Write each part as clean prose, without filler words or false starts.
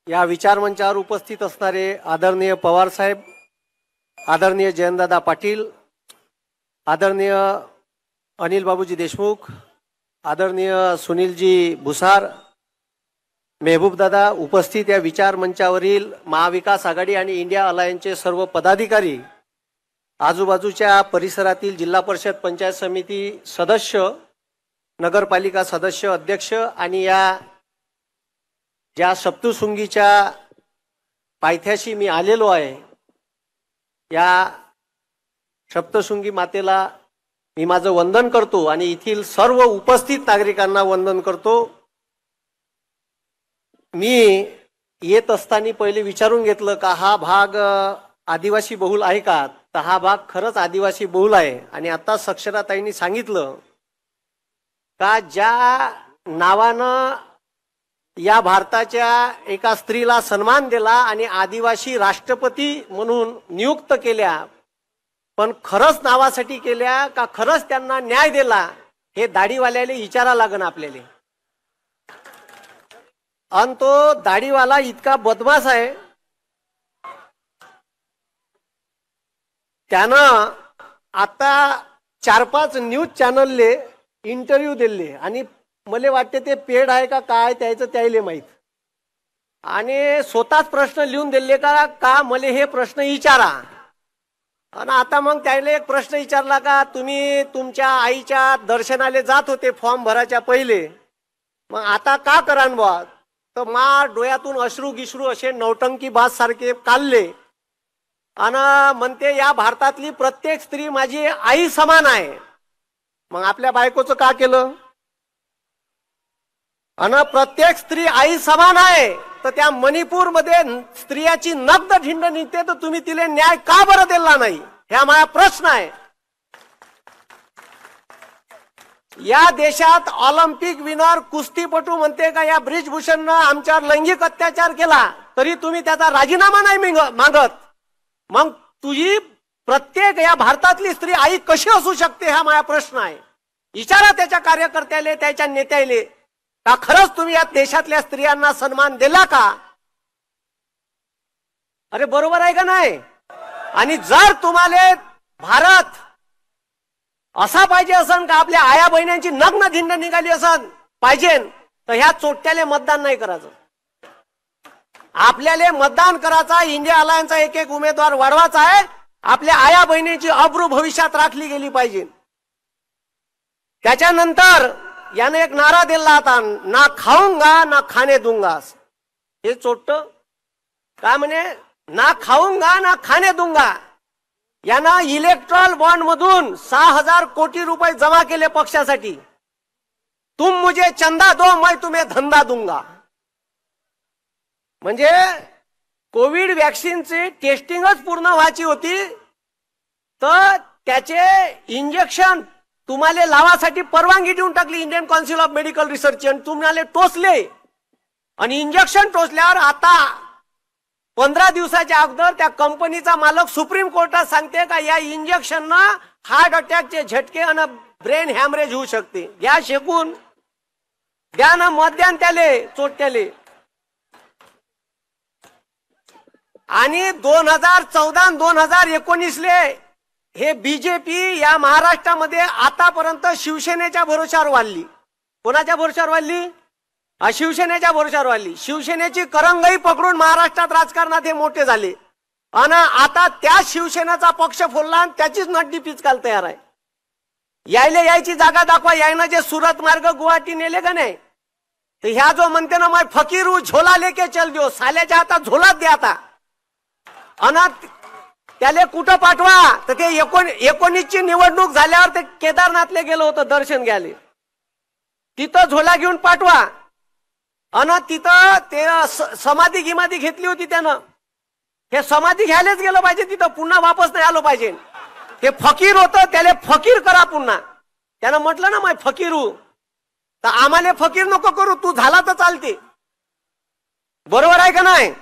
या विचारमंचावर उपस्थित असणारे आदरणीय पवार साहेब, आदरणीय जयंतदादा पाटील, आदरणीय अनिल बाबूजी देशमुख, आदरणीय सुनीलजी भुसार, मेहबूब दादा, उपस्थित या विचार मंचावरील महाविकास आघाडी आणि इंडिया अलायन्सचे सर्व पदाधिकारी, आजूबाजूच्या परिसरातील जिल्हा परिषद पंचायत समिती सदस्य, नगरपालिका सदस्य, अध्यक्ष आणि या ज्या सप्तशृंगीच्या पायथ्याशी मी आलेलो आहे, या सप्तशृंगी मातेला मी माझं वंदन करतो आणि येथील सर्व उपस्थित नागरिकांना वंदन करतो। मी येत असताना पहिले विचारून घेतलं का हा भाग आदिवासी बहुल आहे का, तर हा भाग खरंच आदिवासी बहुल आहे। आणि आता साक्षराताईंनी सांगितलं का ज्या नावानं या भारताच्या एका स्त्रीला सन्मान दिला आणि आदिवासी राष्ट्रपती म्हणून नियुक्त केल्या, पण खरंच नावासाठी केल्या का खरंच त्यांना न्याय दिला, हे दाढीवाल्याला विचारा लागण आपल्याला। आणि तो दाढीवाला इतका बदमाश आहे, त्यानं आता 4-5 न्यूज चॅनलले इंटरव्ह्यू दिले आणि मला वाटते ते पेड आहे का काय त्याचं त्याला माहित, आणि स्वतःच प्रश्न लिहून दिले का मला हे प्रश्न विचारा। आणि आता मग त्याला एक प्रश्न विचारला का तुम्ही तुमच्या आईच्या दर्शनाला जात होते फॉर्म भरायच्या पहिले, मग आता का करान बा, तर मा डोळ्यातून अश्रू गिश्रू असे नौटंकी बाज सारखे काढले आणि म्हणते या भारतातली प्रत्येक स्त्री माझी आई समान आहे। मग आपल्या बायकोचं का केलं? आणि प्रत्येक स्त्री आई समान आहे तर त्या मणिपूर मध्ये स्त्रियाची नग्न धिंड निघते, तर तुम्ही तिला न्याय का बरं दिला नाही, हा माझा प्रश्न आहे। या देशात ऑलिम्पिक विनर कुस्तीपटू म्हणते का या ब्रिजभूषणनं आमच्यावर लैंगिक अत्याचार केला तरी तुम्ही त्याचा राजीनामा नाही मागत, मग तुझी प्रत्येक या भारतातली स्त्री आई कशी असू शकते, हा माझा प्रश्न आहे। विचारा त्याच्या कार्यकर्त्याले, त्याच्या नेत्याले का खरंच तुम्ही या देशातल्या स्त्रियांना सन्मान दिला का? अरे बरोबर आहे का नाही? आणि जर तुम्हाला भारत असा पाहिजे असन का आपल्या आया बहिण्यांची नग्न धिंड निघाली असन पाहिजे, तर ह्या चोट्याले मतदान नाही करायचं। आपल्याला मतदान करायचा, इंडिया अलायन्सचा एक उमेदवार वाढवायचा आहे, आपल्या आया बहिणीची अब्रू भविष्यात राखली गेली पाहिजे। त्याच्यानंतर याने एक नारा दिला होता, ना खाऊंगा ना खाने दूंगा। हे चोट्ट काय म्हणे, ना खाऊंगा ना खाने दूंगा। यानं इलेक्ट्रॉल बॉन्ड मधून 6,000 कोटी रुपये जमा केले पक्षासाठी। तुम मुझे चंदा दो मैं तुम्हें धंदा दूंगा। म्हणजे कोविड वॅक्सिनची टेस्टिंगच पूर्ण व्हायची होती, तर त्याचे इंजेक्शन तुम्हाला लावासाठी परवानगी देऊन टाकली Indian council of medical research, आणि तुम्हाला टोचले आणि इंजेक्शन टोचल्यावर आता 15 दिवसाच्या अगोदर त्या कंपनीचा मालक सुप्रीम कोर्टात सांगते का या इंजेक्शननं हार्ट अटॅकचे झटके आणि ब्रेन हॅमरेज होऊ शकते। घ्या शेकून, द्या ना मध्यान त्याले चोट्याले। आणि 2014-2019 हे बीजेपी या महाराष्ट्रामध्ये आतापर्यंत शिवसेनेच्या भरोशावर वाढली। कोणाच्या भरोशावर वाढली? शिवसेनेच्या भरोशावर वाढली। शिवसेनेची करंगई पकडून महाराष्ट्रात राजकारणात हे मोठे झाले आणि आता त्या शिवसेनेचा पक्ष फोडला आणि त्याचीच नड्डी पिचकायला तयार आहे। यायला यायची जागा दाखवा। यायनं जे सुरत मार्ग गुवाहाटी नेले का नाही, तर ह्या जो म्हणते ना मैं फकीर हूं झोला लेके चल दियो, साल्याच्या हातात झोलाच द्या आता। आणि त्याले कुठं पाठवा, तर ते 19ची निवडणूक झाल्यावर ते केदारनाथले गेलो होतं दर्शन घ्यायला, तिथं झोला घेऊन पाठवा। आणि तिथं ते समाधी गिमाधी घेतली होती त्यानं, हे समाधी घ्यायलाच गेलं पाहिजे, तिथं पुन्हा वापस नाही आलो पाहिजे। ते फकीर होतं, त्याला फकीर करा पुन्हा। त्यानं म्हटलं ना मैं फकीर हूं, तर आम्हाला फकीर नको करू, तू झाला तर चालते। बरोबर आहे का नाही?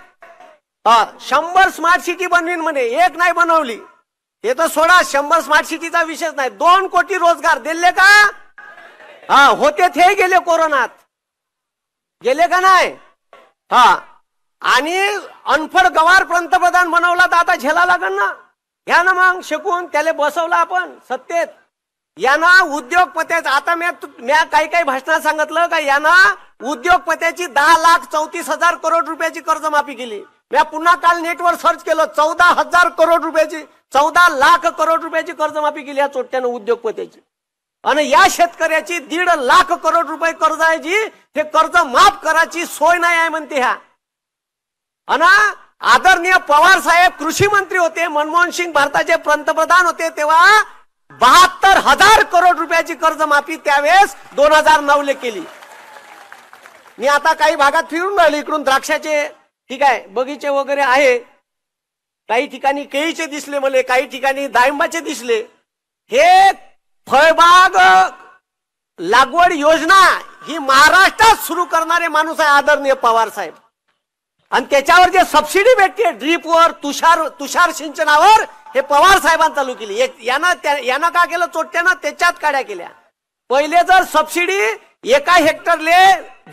100 स्मार्ट सिटी बनवीन म्हणे, एक नाही बनवली। हे तर सोडा, 100 स्मार्ट सिटीचा विषयच नाही। 2 कोटी रोजगार दिले का? होते ते गेले कोरोनात, गेले का नाही? आणि अनफड गवार पंतप्रधान बनवला तर आता झेला लागल ना. घ्या ना मग शिकून, त्याला बसवला आपण सत्तेत. यांना उद्योगपत्याचं, आता मी काही भाषणात सांगितलं का यांना उद्योगपत्याची 10,34,000 करोड रुपयाची कर्जमाफी केली. मी पुन्हा काल नेटवर सर्च केलं, 14,000 करोड रुपयाची, 14 लाख करोड रुपयाची कर्जमाफी केली या चोट्यानं उद्योगपत्याची. आणि या शेतकऱ्याची 1.5 लाख करोड रुपये कर्ज आहे जी, हे कर्ज माफ करायची सोय नाही आहे म्हणते. ह्या आणि आदरणीय पवार साहेब कृषी मंत्री होते, मनमोहन सिंग भारताचे पंतप्रधान होते, तेव्हा 72,000 करोड रुपयाची कर्जमाफी त्यावेळेस 2009 केली. मी आता काही भागात फिरून राहिले, इकडून द्राक्षाचे ठीक आहे बगीचे वगैरे आहे, काही ठिकाणी केळीचे दिसले मला, काही ठिकाणी डाळिंबाचे दिसले. हे फळबाग लागवड योजना ही महाराष्ट्रात सुरू करणारे माणूस आहे आदरणीय पवार साहेब. आणि त्याच्यावर जे सबसिडी भेटते ड्रीपवर, तुषार सिंचनावर, हे पवार साहेबांनी चालू केली. यानं का केलं चोट्यानं, त्याच्यात काड्या केल्या. पहिले जर सबसिडी एका हेक्टरले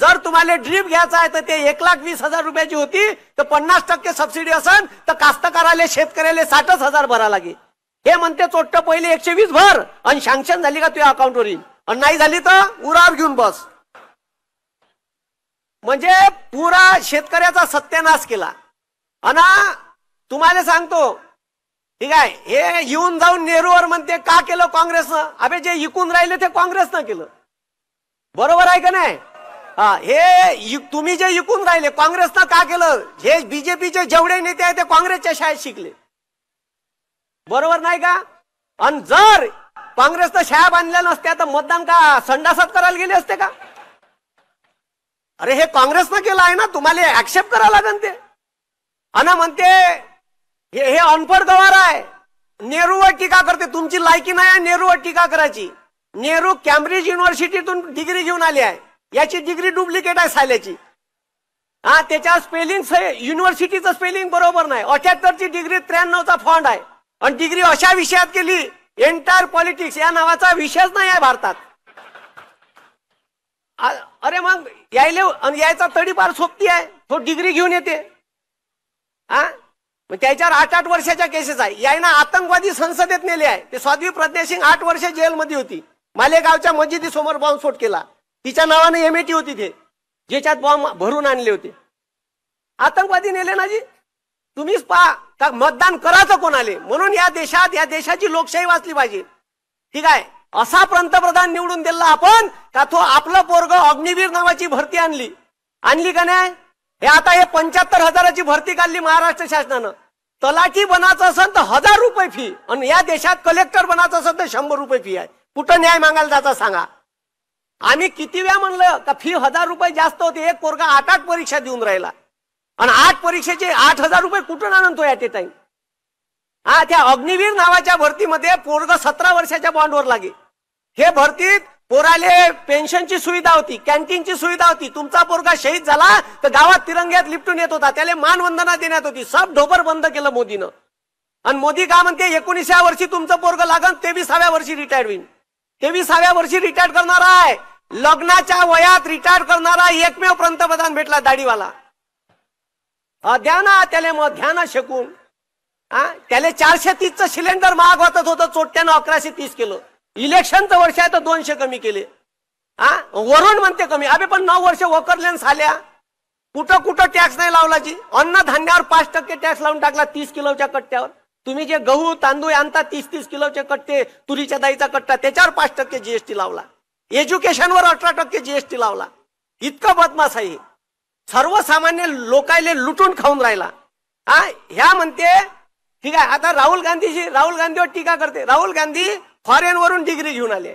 जर तुम्हाला ड्रीप घ्यायचा आहे तर ते 1,20,000 रुपयाची होती, तर 50% सबसिडी असेल तर कास्तकाराला शेतकऱ्याला 60,000 भरा लागे. हे म्हणते चोट्ट पहिले 120 भर आणि सँक्शन झाली का तुझ्या अकाउंटवर येईल, आणि नाही झाली तर उरावर घेऊन बस. म्हणजे पुरा शेतकऱ्याचा सत्यानाश केला. आणि तुम्हाला सांगतो ठीक आहे, हे येऊन जाऊन नेहरूवर म्हणते का केलं काँग्रेसनं. अबे जे इकून राहिले ते काँग्रेसनं केलं, बरोबर आहे का नाही. हे तुम्ही जे इकून राहिले काँग्रेसनं का केलं. हे बीजेपीचे जेवढे नेते आहेत ते काँग्रेसच्या शाळेत शिकले, बरोबर नाही का. आणि जर काँग्रेसनं शाळा बांधल्या नसत्या तर मतदान का संडासात करायला गेले असते का. अरे हे काँग्रेसनं केलं आहे ना, तुम्हाला ऍक्सेप्ट करायला लागेल ते. आणि म्हणते हे अनपढ गवार आहे, नेहरूवर टीका करते. तुमची लायकी नाही आहे नेहरूवर टीका करायची. नेहरू कॅम्ब्रिज युनिव्हर्सिटीतून डिग्री घेऊन आली आहे, याची डिग्री डुप्लिकेट आहे साल्याची. त्याच्या स्पेलिंग युनिव्हर्सिटीचं स्पेलिंग बरोबर नाही. 78ची डिग्री 93चा फॉन्ट आहे, आणि डिग्री अशा विषयात केली एंटायर पॉलिटिक्स या नावाचा विषयच नाही आहे भारतात. अरे मग यायचा तडीपार सोबती आहे, तो डिग्री घेऊन येते. त्याच्यावर 8-8 वर्षाच्या केसेस आहे. यायना आतंकवादी संसदेत नेले आहे. ते साध्वी प्रज्ञा सिंग 8 वर्ष जेलमध्ये होती. मालेगावच्या मस्जिदीसमोर बॉम्बस्फोट केला, तिच्या नावाने एमएटी होती ते, ज्याच्यात बॉम्ब भरून आणले होते. आतंकवादी नेले ना जी. तुम्हीच पहा का मतदान करायचं कोणाले. म्हणून या देशाची लोकशाही वाचली पाहिजे. ठीक आहे, असा पंतप्रधान निवडून दिला आपण का तो आपलं पोरग अग्निवीर नावाची भरती आणली का नाही. हे आता हे 75,000ची भरती काढली महाराष्ट्र शासनानं. तलाठी बनायचं असेल तर 1,000 रुपये फी, आणि या देशात कलेक्टर बनायचं असेल तर 100 रुपये फी आहे. कुठं न्याय मागायला जायचा सांगा. आम्ही किती वेळा म्हणलं का फी 1,000 रुपये जास्त होते. एक पोरगा 8 परीक्षा देऊन राहिला, आणि 8 परीक्षेचे 8,000 रुपये कुठून आणतो ऍट ए टाइम. त्या अग्निवीर नावाच्या भरतीमध्ये पोरग 17 वर्षाच्या बॉन्डवर लागे. हे भरतीत पोराले पेन्शनची सुविधा होती, कॅन्टीनची सुविधा होती. तुमचा पोरगा शहीद झाला तर गावात तिरंग्यात लिपटून येत होता, त्याला मानवंदना देण्यात होती. सब ढोबर बंद केलं मोदीनं. आणि मोदी काय म्हणते 19व्या वर्षी तुमचं पोरग लागन, 23व्या वर्षी रिटायर्ड होईल. 23व्या वर्षी रिटायर करणारा आहे. लग्नाच्या वयात रिटायर करणारा एकमेव पंतप्रधान भेटला दाढीवाला. द्या ना त्याला मग, घ्या ना शकून. त्याला 430चं सिलेंडर महाग वाटत होतं, चोट्यानं 1130 केलं. इलेक्शनचं वर्ष आहे तर 200 कमी केले. वरून म्हणते कमी. अबे पण 9 वर्ष वकरलेन साल्या. कुठं टॅक्स नाही लावला जी. अन्नधान्यावर 5% टॅक्स लावून टाकला 30 किलोच्या कट्ट्यावर. तुम्ही जे गहू तांदूळ आणता 30-30 किलोचे कट्टे, तुरीच्या दाईचा कट्टा, त्याच्यावर 5% जीएसटी लावला. एज्युकेशनवर 18% जीएसटी लावला. इतकं बदमाश आहे. सर्वसामान्य लोकायले लुटून खाऊन राहिला. ह्या म्हणते ठीक आहे. आता राहुल गांधीवर टीका करते. राहुल गांधी फॉरेन वरून डिग्री घेऊन आले.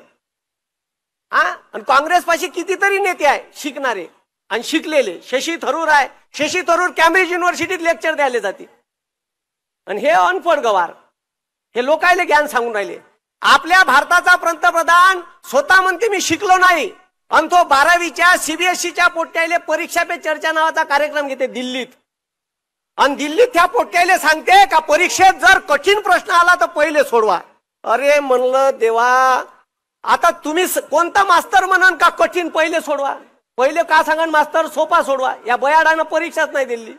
आणि काँग्रेस पाशी कितीतरी नेते आहे शिकणारे आणि शिकलेले. शशी थरूर आहे. शशी थरूर कॅम्ब्रिज युनिव्हर्सिटीत लेक्चर द्यायला जाते. आणि हे अनपढ गवार हे लोकायले ज्ञान सांगून राहिले. आपल्या भारताचा पंतप्रधान स्वतः म्हणते मी शिकलो नाही, आणि तो 12वीच्या सीबीएसईच्या पोट्याले परीक्षा पे चर्चा नावाचा कार्यक्रम घेते दिल्लीत. आणि दिल्लीत त्या पोट्याले सांगते का परीक्षेत जर कठीण प्रश्न आला तर पहिले सोडवा. अरे म्हणलं देवा, आता तुम्ही कोणता मास्तर म्हणून का कठीण पहिले सोडवा. पहिले का सांगा मास्तर सोपा सोडवा. या बयाडानं परीक्षाच नाही दिली.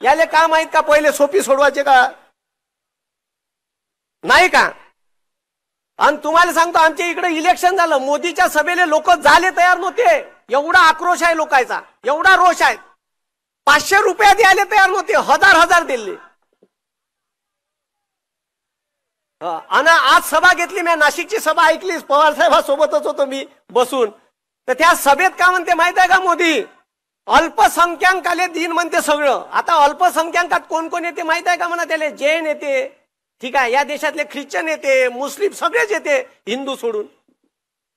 याले काम आहेत का पहिले सोपी सोडवायचे का नाही का? आणि तुम्हाला सांगतो आमच्या इकडे इलेक्शन झालं, मोदीच्या सभेले लोक झाले तयार नव्हते, एवढा आक्रोश आहे लोकांचा, एवढा रोष आहे. 500 रुपये द्यायला तयार नव्हते, हजार दिले. आणि आज सभा घेतली, मी नाशिकची सभा ऐकली, पवार साहेबांसोबतच होतो मी बसून. तर त्या सभेत का म्हणते माहित आहे का मोदी? अल्पसंख्याकाले दिन म्हणते सगळं. आता अल्पसंख्याकात कोण कोण येते माहित आहे का? म्हणा त्याले जैन येते, ठीक आहे, या देशातले ख्रिश्चन येते, मुस्लिम सगळेच येते, हिंदू सोडून.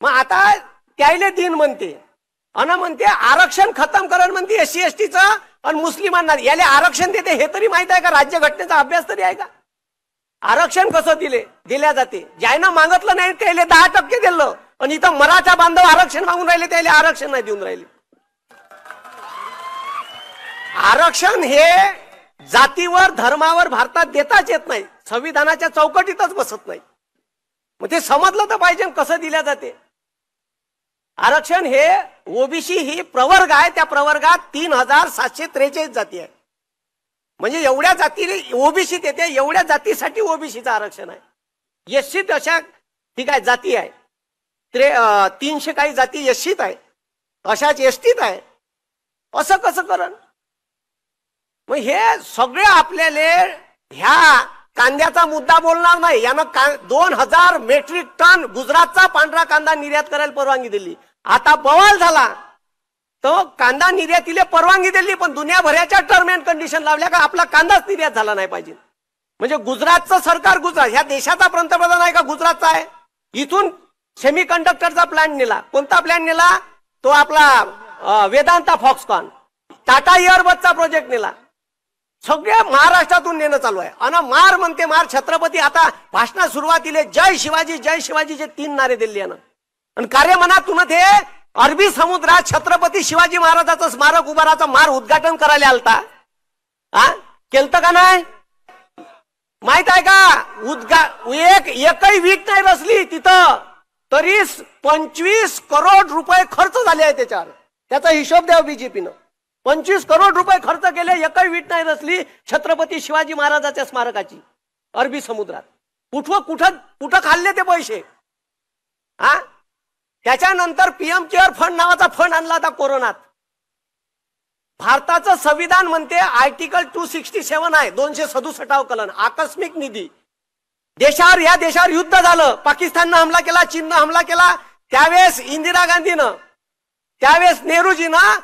मग आता त्याले दिन म्हणते आणि म्हणते आरक्षण खतम करण म्हणते SC STचं, आणि मुस्लिमांना याले आरक्षण देते. हे तरी माहित आहे का? राज्यघटनेचा अभ्यास तरी आहे का? आरक्षण कसं दिल्या जाते? ज्यानं मागितलं नाही त्याला 10% दिलं, आणि इथं मराठा बांधव आरक्षण मागून राहिले, त्याला आरक्षण नाही देऊन राहिले. आरक्षण हे जातीवर धर्मावर भारतात देताच येत नाही, संविधानाच्या चौकटीतच बसत नाही. मग ते समजलं तर पाहिजे कसं दिल्या जाते. आरक्षण हे ओबीसी ही प्रवर्ग आहे, त्या प्रवर्गात 3743 जाती आहे. म्हणजे एवढ्या जातीने ओबीसीत येते, एवढ्या जातीसाठी ओबीसीचं आरक्षण आहे. एससीत अशा ठीक आहे जाती आहे, 300 काही जाती एससीत आहे, अशाच एसटीत आहे. असं कसं करण? मग हे सगळे आपल्याला ह्या कांद्याचा मुद्दा बोलणार नाही. यानं 2000 मेट्रिक टन गुजरातचा पांढरा कांदा निर्यात करायला परवानगी दिली. आता बवाल झाला, तर कांदा निर्यातीला परवानगी दिली, पण दुनियाभराच्या टर्म अँड कंडिशन लावल्या का आपला कांदाच निर्यात झाला नाही पाहिजे. म्हणजे गुजरातचं सरकार, गुजरात ह्या देशाचा पंतप्रधान आहे का गुजरातचा आहे? इथून सेमीकंडक्टरचा प्लॅन नेला. कोणता प्लॅन नेला? तो आपला वेदांता फॉक्सकॉन, टाटा एअरबसचा प्रोजेक्ट नेला. सगळे महाराष्ट्रातून नेणं चालू आहे. आणि मार म्हणते मार छत्रपती. आता भाषणा सुरुवातीला जय शिवाजीचे 3 नारे दिले यानं. आणि कार्यमनातून ते अरबी समुद्रात छत्रपती शिवाजी महाराजांचं स्मारक उभाराचं मार उद्घाटन करायला आलता. केलतं का नाही माहित आहे का? एकही वीट नाही रचली तिथं, तरी 25 करोड रुपये खर्च झाले आहे त्याच्यावर. त्याचा हिशोब द्यावा बीजेपीनं. 25 करोड रुपये खर्च केले, एकही वीट नाही रचली छत्रपती शिवाजी महाराजांच्या स्मारकाची अरबी समुद्रात. कुठं खाल्ले ते पैसे? त्याच्यानंतर PM केअर फंड नावाचा फंड आणला होता कोरोनात. भारताचं संविधान म्हणते आर्टिकल 267 आहे, 267 कलम, आकस्मिक निधी. या देशावर युद्ध झालं, पाकिस्ताननं हमला केला, चीननं हमला केला, त्यावेळेस इंदिरा गांधीनं, त्यावेळेस नेहरूजीनं,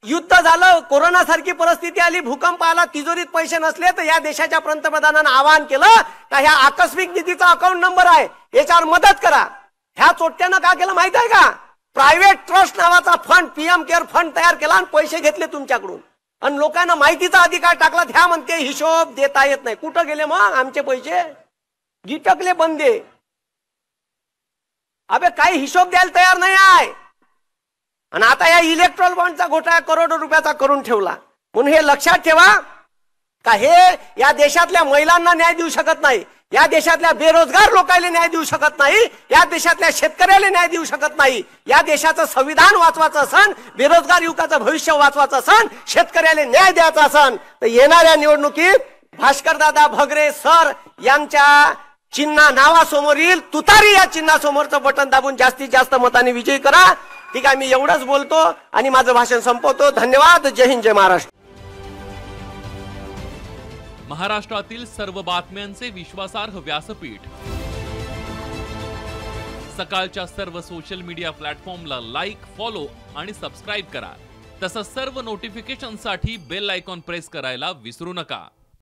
युद्ध झालं, कोरोना सारखी परिस्थिती आली, भूकंप आला, तिजोरीत पैसे नसले, तर या देशाच्या पंतप्रधानांना आवाहन केलं का ह्या आकस्मिक निधीचा अकाउंट नंबर आहे, याच्यावर मदत करा. ह्या चोट्यानं काय केलं माहित आहे का? प्रायव्हेट ट्रस्ट नावाचा फंड, PM केअर फंड तयार केला आणि पैसे घेतले तुमच्याकडून, आणि लोकांना माहितीचा अधिकार टाकला. ह्या म्हणते हिशोब देता येत नाही. कुठं गेले मग आमचे पैसे? गिटकले बंदे. अबे काही हिशोब द्यायला तयार नाही आहे. आणि आता या इलेक्ट्रॉल बॉन्डचा घोटाळा करोडो रुपयाचा करून ठेवला. म्हणून हे लक्षात ठेवा का हे या देशातल्या महिलांना न्याय देऊ शकत नाही, या देशातल्या बेरोजगार लोकांना न्याय देऊ शकत नाही, या देशातल्या शेतकऱ्याला न्याय देऊ शकत नाही. या देशाचं संविधान वाचवायचं असन, बेरोजगार युवकाचं भविष्य वाचवायचं असन, शेतकऱ्याला न्याय द्यायचा असन, तर येणाऱ्या निवडणुकीत भास्करदादा भगरे सर यांच्या चिन्ह नावासमोरील तुतारी या चिन्हासमोरचं बटन दाबून जास्तीत जास्त मताने विजयी करा. ठीक आहे, मी एवढंच बोलतो आणि माझं भाषण संपवतो. धन्यवाद. जय हिंद, जय महाराष्ट्र. महाराष्ट्रातील सर्व बातम्यांचे विश्वासार्ह व्यासपीठ. सकाळच्या सर्व सोशल मीडिया प्लॅटफॉर्मला लाईक, फॉलो आणि सबस्क्राईब करा. तसंच सर्व नोटिफिकेशनसाठी बेल आयकॉन प्रेस करायला विसरू नका.